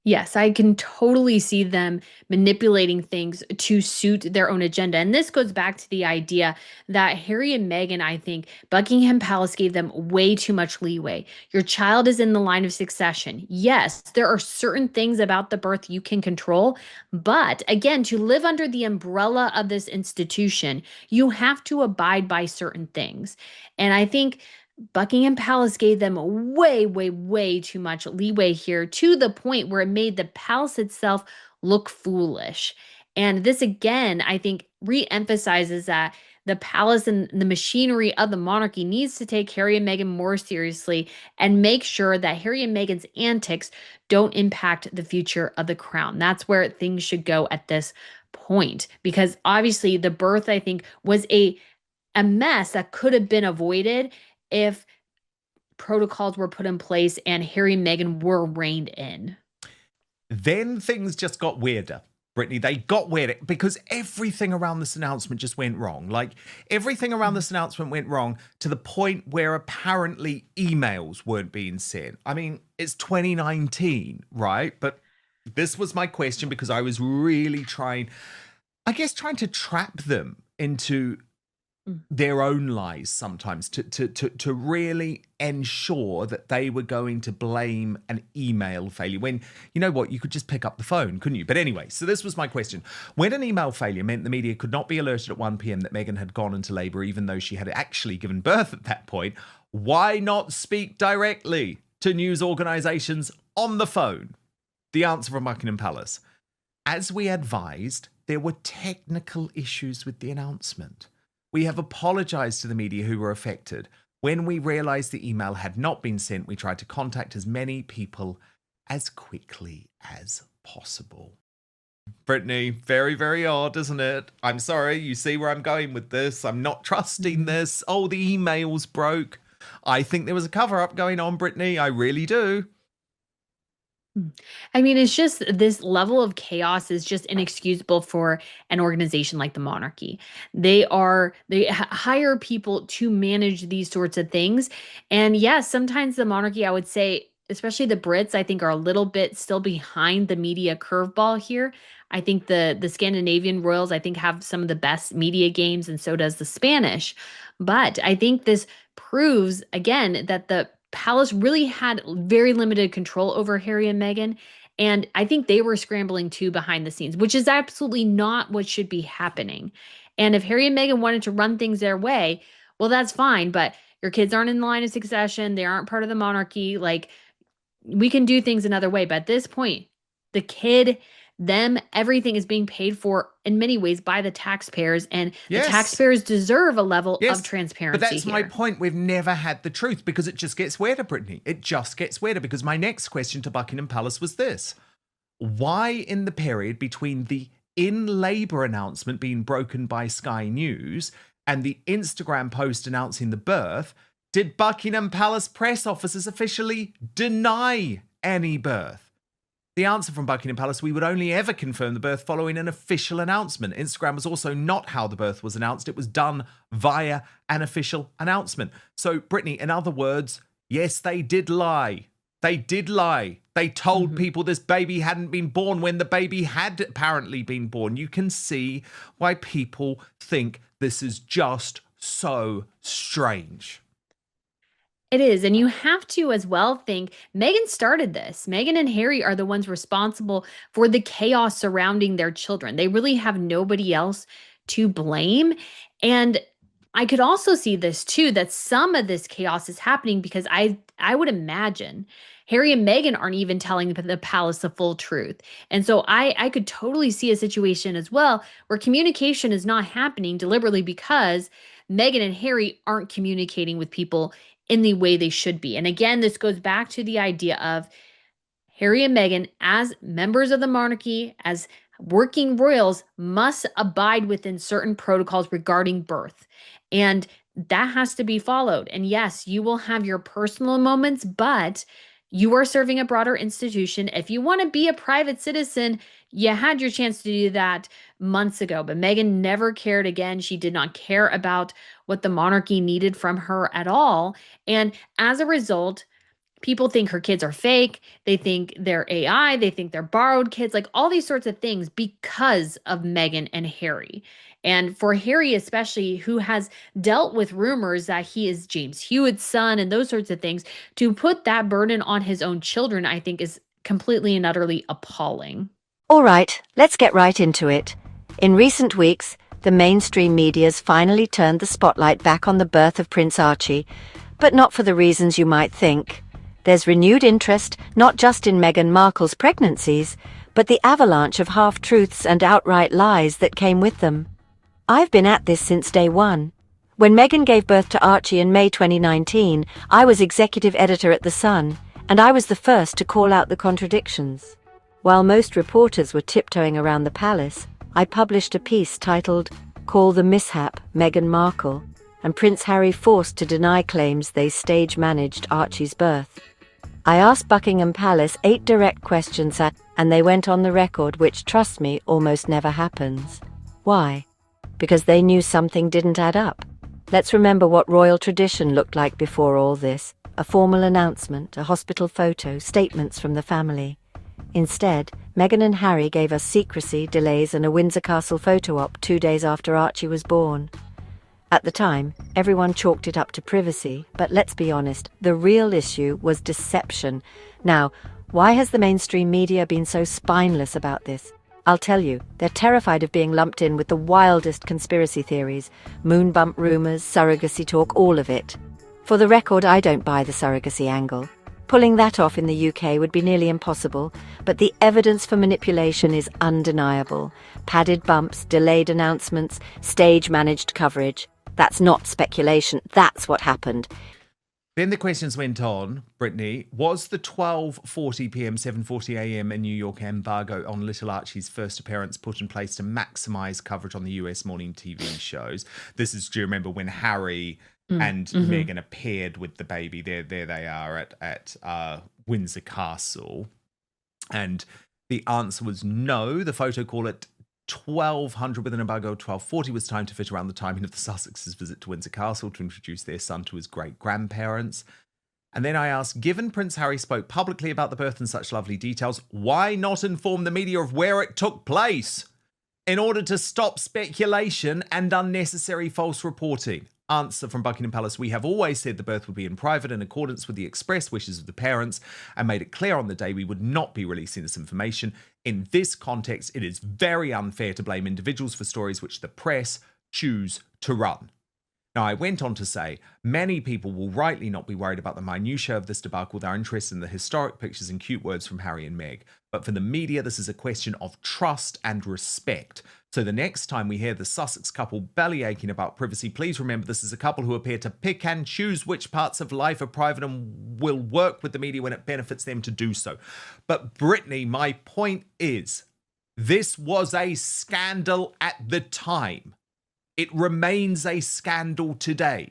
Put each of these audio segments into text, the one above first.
Yes, I can totally see them manipulating things to suit their own agenda. And this goes back to the idea that Harry and Meghan, I think Buckingham Palace gave them way too much leeway. Your child is in the line of succession. Yes, there are certain things about the birth you can control. But again, to live under the umbrella of this institution, you have to abide by certain things. And I think Buckingham Palace gave them way, way, way too much leeway here to the point where it made the palace itself look foolish. And this again, I think, re-emphasizes that the palace and the machinery of the monarchy needs to take Harry and Meghan more seriously and make sure that Harry and Meghan's antics don't impact the future of the crown. That's where things should go at this point. Because obviously the birth, I think, was a mess that could have been avoided if protocols were put in place and Harry and Meghan were reined in. Then things just got weirder. Brittany, they got weirder because everything around this announcement just went wrong. Like everything around this announcement went wrong to the point where apparently emails weren't being sent. I mean, it's 2019, right? But this was my question because I was really trying to trap them into their own lies sometimes to really ensure that they were going to blame an email failure when, you know what, you could just pick up the phone, couldn't you? But anyway, so this was my question. When an email failure meant the media could not be alerted at 1 p.m. that Meghan had gone into labour, even though she had actually given birth at that point, why not speak directly to news organisations on the phone? The answer from Buckingham Palace. As we advised, there were technical issues with the announcement. We have apologised to the media who were affected. When we realised the email had not been sent, we tried to contact as many people as quickly as possible. Brittany, very, very odd, isn't it? I'm sorry, you see where I'm going with this. I'm not trusting this. Oh, the emails broke. I think there was a cover-up going on, Brittany. I really do. I mean, it's just this level of chaos is just inexcusable for an organization like the monarchy. They hire people to manage these sorts of things. And yes, sometimes the monarchy, I would say, especially the Brits, I think are a little bit still behind the media curveball here. I think the Scandinavian royals, I think, have some of the best media games, and so does the Spanish. But I think this proves again that the Palace really had very limited control over Harry and Meghan. And I think they were scrambling too behind the scenes, which is absolutely not what should be happening. And if Harry and Meghan wanted to run things their way, well, that's fine. But your kids aren't in the line of succession. They aren't part of the monarchy. Like, we can do things another way. But at this point, the kid, them, everything is being paid for in many ways by the taxpayers, and the Yes. taxpayers deserve a level of Yes, but transparency that's my here. point. We've never had the truth because it just gets weirder, Brittany. It just gets weirder because my next question to Buckingham Palace was this. Why in the period between the in labour announcement being broken by Sky News and the Instagram post announcing the birth did Buckingham Palace press officers officially deny any birth? The answer from Buckingham Palace, we would only ever confirm the birth following an official announcement. Instagram was also not how the birth was announced. It was done via an official announcement. So, Brittany, in other words, yes, they did lie. They did lie. They told people this baby hadn't been born when the baby had apparently been born. You can see why people think this is just so strange. It is. And you have to as well think Meghan started this. Meghan and Harry are the ones responsible for the chaos surrounding their children. They really have nobody else to blame. And I could also see this too, that some of this chaos is happening because I would imagine Harry and Meghan aren't even telling the palace the full truth. And so I could totally see a situation as well where communication is not happening deliberately because Meghan and Harry aren't communicating with people in the way they should be. And again, this goes back to the idea of Harry and Meghan, as members of the monarchy, as working royals, must abide within certain protocols regarding birth. And that has to be followed. And yes, you will have your personal moments, but you are serving a broader institution. If you want to be a private citizen, you had your chance to do that months ago. But Meghan never cared again. She did not care about what the monarchy needed from her at all. And as a result, people think her kids are fake. They think they're AI. They think they're borrowed kids, like all these sorts of things because of Meghan and Harry. And for Harry, especially, who has dealt with rumors that he is James Hewitt's son and those sorts of things, to put that burden on his own children, I think is completely and utterly appalling. All right, let's get right into it. In recent weeks, the mainstream media's finally turned the spotlight back on the birth of Prince Archie, but not for the reasons you might think. There's renewed interest not just in Meghan Markle's pregnancies, but the avalanche of half-truths and outright lies that came with them. I've been at this since day one. When Meghan gave birth to Archie in May 2019, I was executive editor at The Sun, and I was the first to call out the contradictions. While most reporters were tiptoeing around the palace, I published a piece titled "Call the Mishap Meghan Markle," and Prince Harry forced to deny claims they stage-managed Archie's birth. I asked Buckingham Palace 8 direct questions and they went on the record, which, trust me, almost never happens. Why? Because they knew something didn't add up. Let's remember what royal tradition looked like before all this: a formal announcement, a hospital photo, statements from the family. Instead, Meghan and Harry gave us secrecy, delays, and a Windsor Castle photo op 2 days after Archie was born. At the time, everyone chalked it up to privacy, but let's be honest, the real issue was deception. Now, why has the mainstream media been so spineless about this? I'll tell you, they're terrified of being lumped in with the wildest conspiracy theories, moon bump rumors, surrogacy talk, all of it. For the record, I don't buy the surrogacy angle. Pulling that off in the UK would be nearly impossible, but the evidence for manipulation is undeniable. Padded bumps, delayed announcements, stage-managed coverage. That's not speculation, that's what happened. Then the questions went on, Brittany. Was the 12:40 p.m., 7:40 a.m. in New York embargo on little Archie's first appearance put in place to maximise coverage on the US morning TV shows? This is, do you remember when Harry and Meghan appeared with the baby? There they are at Windsor Castle. And the answer was no. The photo call at 1200 with an embargo of 1240 was timed to fit around the timing of the Sussex's visit to Windsor Castle to introduce their son to his great-grandparents. And then I asked, given Prince Harry spoke publicly about the birth in such lovely details, why not inform the media of where it took place in order to stop speculation and unnecessary false reporting? Answer from Buckingham Palace: we have always said the birth would be in private in accordance with the express wishes of the parents, and made it clear on the day we would not be releasing this information. In this context, it is very unfair to blame individuals for stories which the press choose to run. Now, I went on to say, many people will rightly not be worried about the minutiae of this debacle. They're interested in the historic pictures and cute words from Harry and Meg. But for the media, this is a question of trust and respect. So the next time we hear the Sussex couple belly aching about privacy, please remember this is a couple who appear to pick and choose which parts of life are private and will work with the media when it benefits them to do so. But Brittany, my point is, this was a scandal at the time. It remains a scandal today.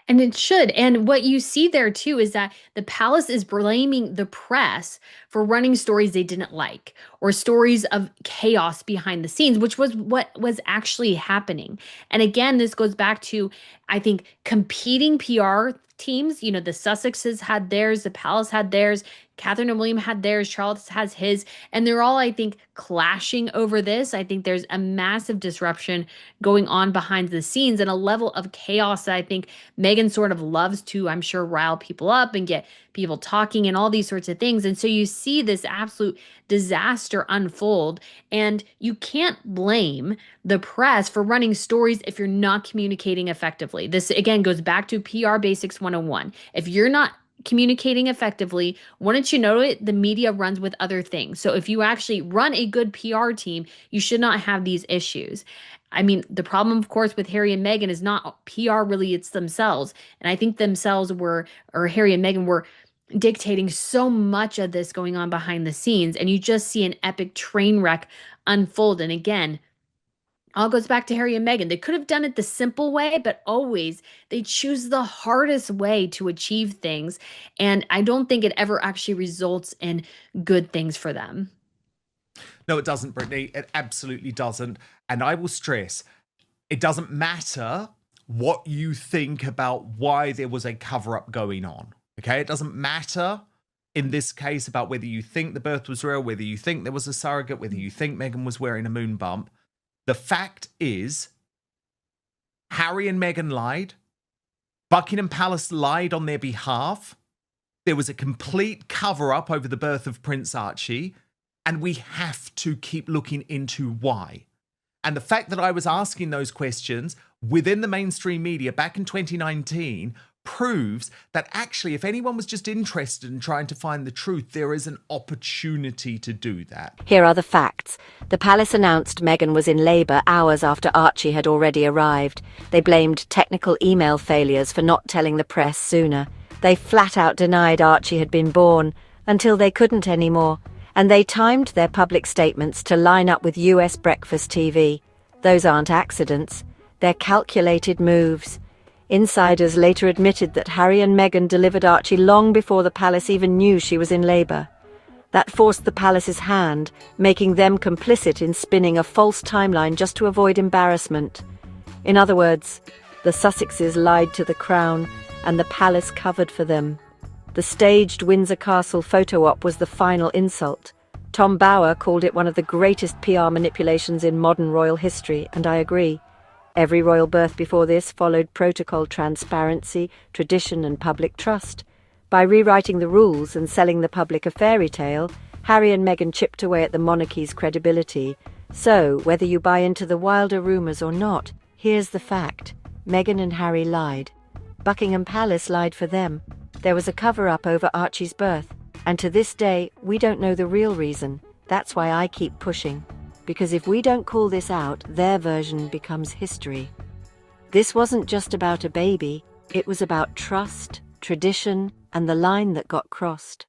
And it should. And what you see there too is that the palace is blaming the press for running stories they didn't like, or stories of chaos behind the scenes, which was what was actually happening. And again, this goes back to, I think, competing PR teams. You know, the Sussexes had theirs, the palace had theirs, Catherine and William had theirs, Charles has his, and they're all, I think, clashing over this. I think there's a massive disruption going on behind the scenes and a level of chaos that I think Meghan sort of loves to, I'm sure, rile people up and get people talking and all these sorts of things. And so you see this absolute disaster unfold, and you can't blame the press for running stories if you're not communicating effectively. This again goes back to PR Basics 101. If you're not communicating effectively, wouldn't you know it, the media runs with other things. So if you actually run a good PR team, you should not have these issues. I mean, the problem, of course, with Harry and Meghan is not PR really, it's themselves. And I think themselves were, or Harry and Meghan were dictating so much of this going on behind the scenes. And you just see an epic train wreck unfold. And again, all goes back to Harry and Meghan. They could have done it the simple way, but always they choose the hardest way to achieve things. And I don't think it ever actually results in good things for them. No, it doesn't, Brittany. It absolutely doesn't. And I will stress, it doesn't matter what you think about why there was a cover-up going on. Okay, it doesn't matter in this case about whether you think the birth was real, whether you think there was a surrogate, whether you think Meghan was wearing a moon bump. The fact is, Harry and Meghan lied. Buckingham Palace lied on their behalf. There was a complete cover-up over the birth of Prince Archie, and we have to keep looking into why. And the fact that I was asking those questions within the mainstream media back in 2019 proves that actually, if anyone was just interested in trying to find the truth, there is an opportunity to do that. Here are the facts. The palace announced Meghan was in labour hours after Archie had already arrived. They blamed technical email failures for not telling the press sooner. They flat out denied Archie had been born until they couldn't anymore. And they timed their public statements to line up with US breakfast TV. Those aren't accidents. They're calculated moves. Insiders later admitted that Harry and Meghan delivered Archie long before the palace even knew she was in labour. That forced the palace's hand, making them complicit in spinning a false timeline just to avoid embarrassment. In other words, the Sussexes lied to the crown, and the palace covered for them. The staged Windsor Castle photo op was the final insult. Tom Bower called it one of the greatest PR manipulations in modern royal history, and I agree. Every royal birth before this followed protocol, transparency, tradition, and public trust. By rewriting the rules and selling the public a fairy tale, Harry and Meghan chipped away at the monarchy's credibility. So, whether you buy into the wilder rumours or not, here's the fact. Meghan and Harry lied. Buckingham Palace lied for them. There was a cover-up over Archie's birth, and to this day, we don't know the real reason. That's why I keep pushing. Because if we don't call this out, their version becomes history. This wasn't just about a baby, it was about trust, tradition, and the line that got crossed.